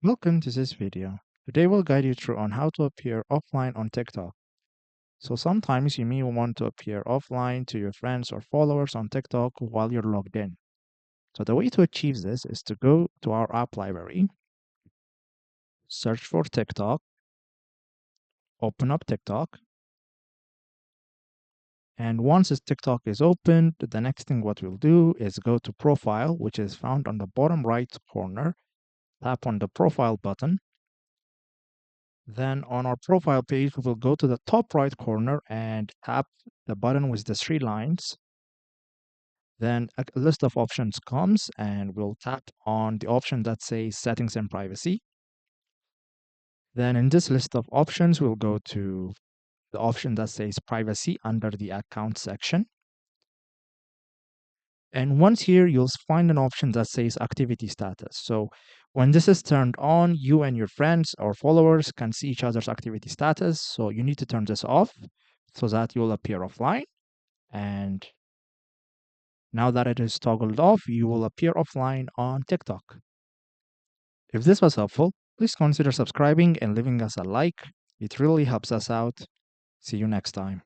Welcome to this video. Today we'll guide you through on how to appear offline on TikTok. So sometimes you may want to appear offline to your friends or followers on TikTok while you're logged in. So the way to achieve this is to go to our app library, search for TikTok, open up TikTok, and once this TikTok is opened, the next thing what we'll do is go to profile, which is found on the bottom right corner. Tap on the profile button. Then on our profile page, we will go to the top right corner and tap the button with the three lines. Then a list of options comes and we'll tap on the option that says settings and privacy. Then in this list of options, we'll go to the option that says privacy under the account section. And once here, you'll find an option that says activity status. So when this is turned on, you and your friends or followers can see each other's activity status. So you need to turn this off so that you'll appear offline. And now that it is toggled off, you will appear offline on TikTok. If this was helpful, please consider subscribing and leaving us a like. It really helps us out. See you next time.